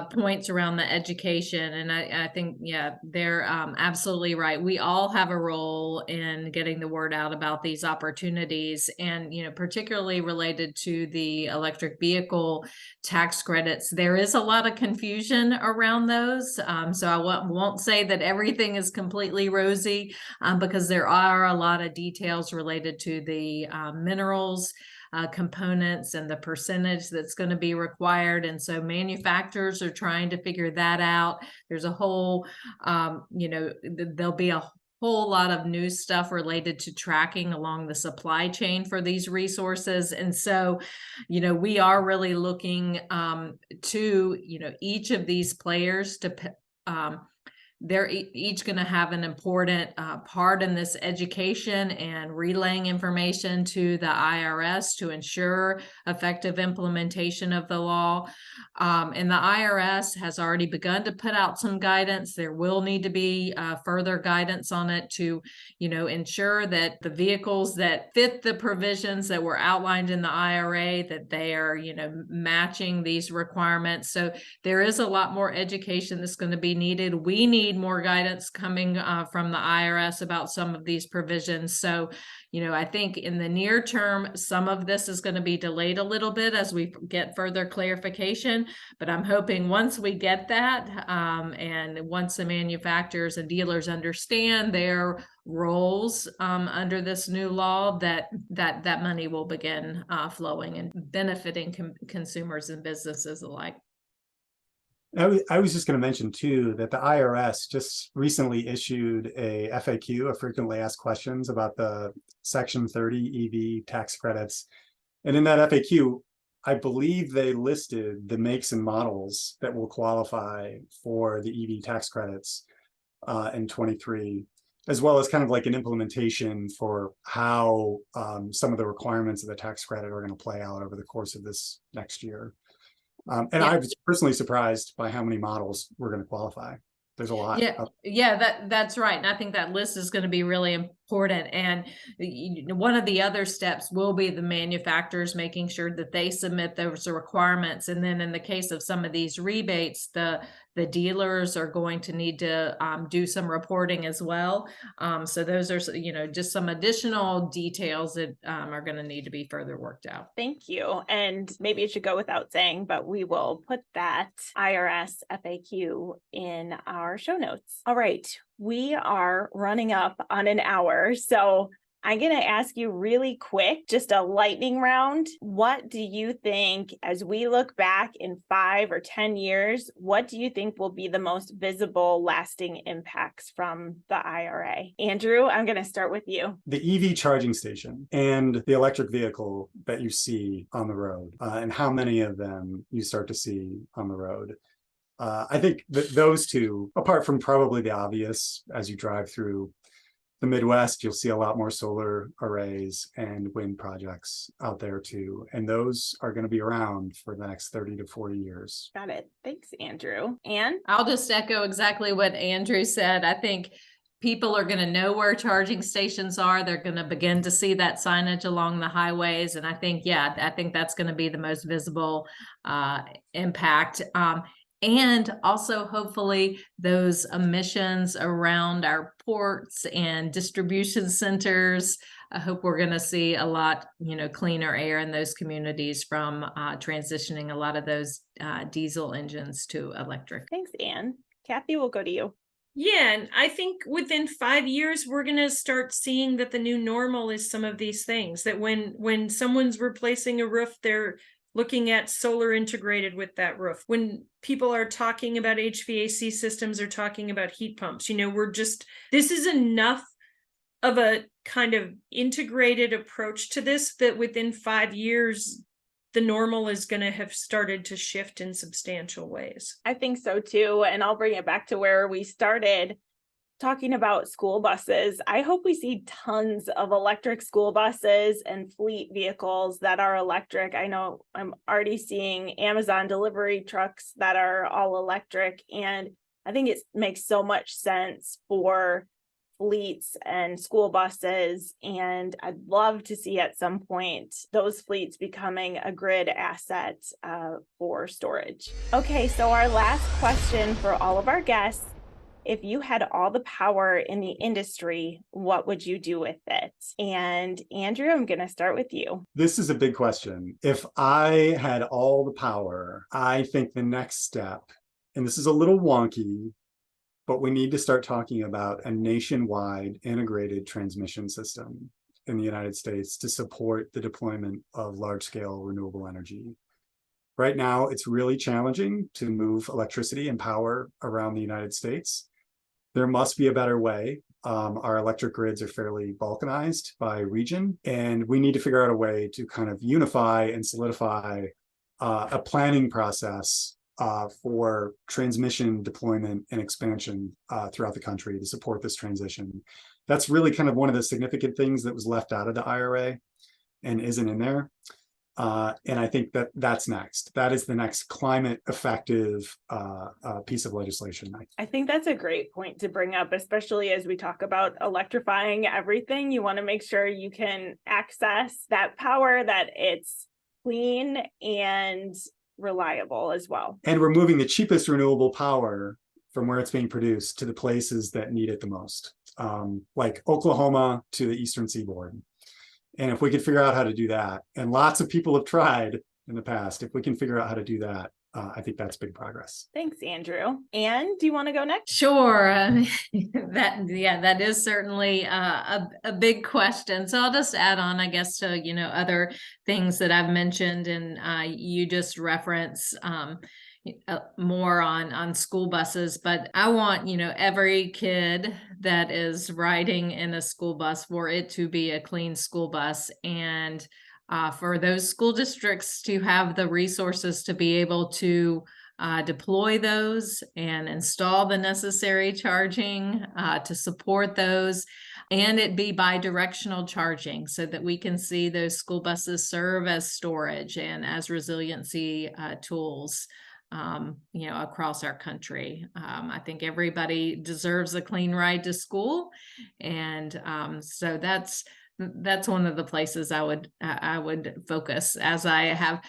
points around the education. And I think, they're absolutely right. We all have a role in getting the word out about these opportunities, and, particularly related to the electric vehicle tax credits. There is a lot of confusion around those. So I won't say that everything is completely rosy because there are a lot of details related to the minerals components and the percentage that's going to be required. And so manufacturers are trying to figure that out. There's a whole, there'll be a whole lot of new stuff related to tracking along the supply chain for these resources. And so, we are really looking to, each of these players to they're each going to have an important part in this education and relaying information to the IRS to ensure effective implementation of the law. And the IRS has already begun to put out some guidance. There will need to be further guidance on it to, ensure that the vehicles that fit the provisions that were outlined in the IRA, that they are, matching these requirements. So there is a lot more education that's going to be needed. We need more guidance coming from the IRS about some of these provisions. So, I think in the near term, some of this is going to be delayed a little bit as we get further clarification. But I'm hoping once we get that, and once the manufacturers and dealers understand their roles under this new law, that money will begin flowing and benefiting consumers and businesses alike. I was just going to mention too that the IRS just recently issued a FAQ, a frequently asked questions, about the Section 30 EV tax credits. And in that FAQ, I believe they listed the makes and models that will qualify for the EV tax credits in 23, as well as kind of like an implementation for how some of the requirements of the tax credit are going to play out over the course of this next year. I was personally surprised by how many models were going to qualify. There's a lot. That's right. And I think that list is going to be really important. And one of the other steps will be the manufacturers making sure that they submit those requirements. And then in the case of some of these rebates, the dealers are going to need to do some reporting as well. So those are, just some additional details that are going to need to be further worked out. Thank you. And maybe it should go without saying, but we will put that IRS FAQ in our show notes. All right. We are running up on an hour. So I'm going to ask you really quick, just a lightning round. What do you think, as we look back in 5 or 10 years, what do you think will be the most visible, lasting impacts from the IRA? Andrew, I'm going to start with you. The EV charging station and the electric vehicle that you see on the road, and how many of them you start to see on the road. I think that those two, apart from probably the obvious as you drive through the Midwest, you'll see a lot more solar arrays and wind projects out there too. And those are going to be around for the next 30 to 40 years. Got it. Thanks, Andrew. Anne? I'll just echo exactly what Andrew said. I think people are going to know where charging stations are. They're going to begin to see that signage along the highways. And I think that's going to be the most visible impact. And also, hopefully, those emissions around our ports and distribution centers. I hope we're going to see a lot, cleaner air in those communities from transitioning a lot of those diesel engines to electric. Thanks, Anne. Kathy, we'll go to you. Yeah, and I think within 5 years, we're going to start seeing that the new normal is some of these things, that when someone's replacing a roof, they're looking at solar integrated with that roof. When people are talking about HVAC systems or talking about heat pumps, this is enough of a kind of integrated approach to this that within 5 years, the normal is going to have started to shift in substantial ways. I think so too. And I'll bring it back to where we started talking about school buses. I hope we see tons of electric school buses and fleet vehicles that are electric. I know I'm already seeing Amazon delivery trucks that are all electric. And I think it makes so much sense for fleets and school buses. And I'd love to see at some point those fleets becoming a grid asset for storage. Okay, so our last question for all of our guests. If you had all the power in the industry, what would you do with it? And Andrew, I'm going to start with you. This is a big question. If I had all the power, I think the next step, and this is a little wonky, but we need to start talking about a nationwide integrated transmission system in the United States to support the deployment of large-scale renewable energy. Right now, it's really challenging to move electricity and power around the United States. There must be a better way. Our electric grids are fairly balkanized by region, and we need to figure out a way to kind of unify and solidify a planning process for transmission deployment and expansion throughout the country to support this transition. That's really kind of one of the significant things that was left out of the IRA and isn't in there. And I think that's next. That is the next climate effective piece of legislation. I think that's a great point to bring up, especially as we talk about electrifying everything. You want to make sure you can access that power, that it's clean and reliable as well. And we're moving the cheapest renewable power from where it's being produced to the places that need it the most, like Oklahoma to the Eastern Seaboard. And if we could figure out how to do that, and lots of people have tried in the past, if we can figure out how to do that, I think that's big progress. Thanks, Andrew. Anne, do you want to go next? Sure. That is certainly a big question. So I'll just add on, I guess, to, other things that I've mentioned, and you just reference more on school buses, but I want, every kid that is riding in a school bus for it to be a clean school bus, and for those school districts to have the resources to be able to deploy those and install the necessary charging to support those, and it be bi-directional charging so that we can see those school buses serve as storage and as resiliency tools across our country. I think everybody deserves a clean ride to school. And so that's one of the places I would focus, as I have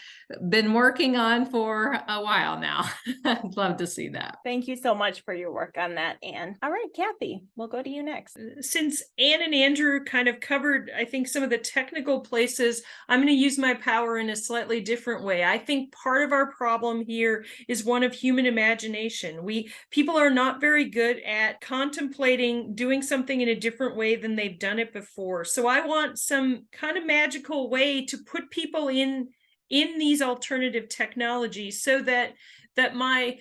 been working on for a while now. I'd love to see that. Thank you so much for your work on that, Anne. All right, Kathy, we'll go to you next. Since Anne and Andrew kind of covered, I think, some of the technical places, I'm going to use my power in a slightly different way. I think part of our problem here is one of human imagination. People are not very good at contemplating doing something in a different way than they've done it before. So I want some kind of magical way to put people in these alternative technologies so that my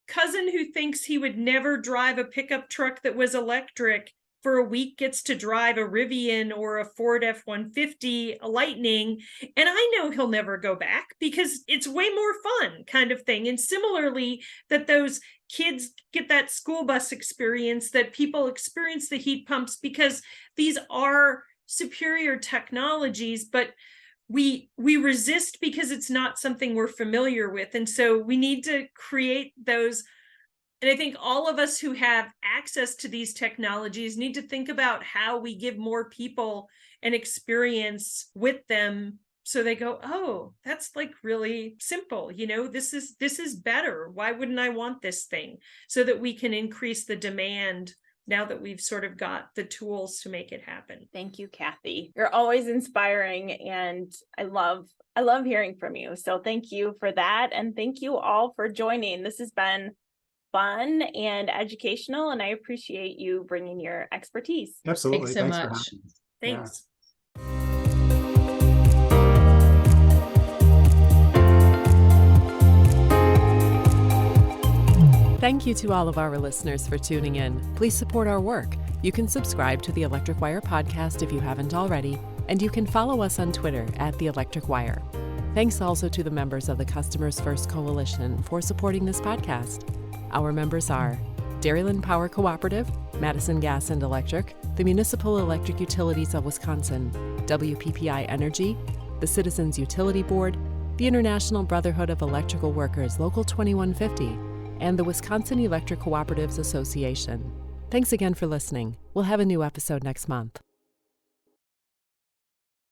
cousin who thinks he would never drive a pickup truck that was electric for a week gets to drive a Rivian or a Ford F-150, a Lightning, and I know he'll never go back because it's way more fun kind of thing. And similarly, that those kids get that school bus experience, that people experience the heat pumps, because these are superior technologies, but we resist because it's not something we're familiar with. And so we need to create those. And I think all of us who have access to these technologies need to think about how we give more people an experience with them, so they go, oh, that's like really simple. This is better. Why wouldn't I want this thing? So that we can increase the demand now that we've sort of got the tools to make it happen. Thank you, Kathy. You're always inspiring, and I love hearing from you. So thank you for that. And thank you all for joining. This has been fun and educational, and I appreciate you bringing your expertise. Absolutely. Thanks so For much. having me. Thanks. Thank you to all of our listeners for tuning in. Please support our work. You can subscribe to the Electric Wire podcast if you haven't already, and you can follow us on Twitter at The Electric Wire. Thanks also to the members of the Customers First Coalition for supporting this podcast. Our members are Dairyland Power Cooperative, Madison Gas and Electric, the Municipal Electric Utilities of Wisconsin, WPPI Energy, the Citizens Utility Board, the International Brotherhood of Electrical Workers Local 2150, and the Wisconsin Electric Cooperatives Association. Thanks again for listening. We'll have a new episode next month.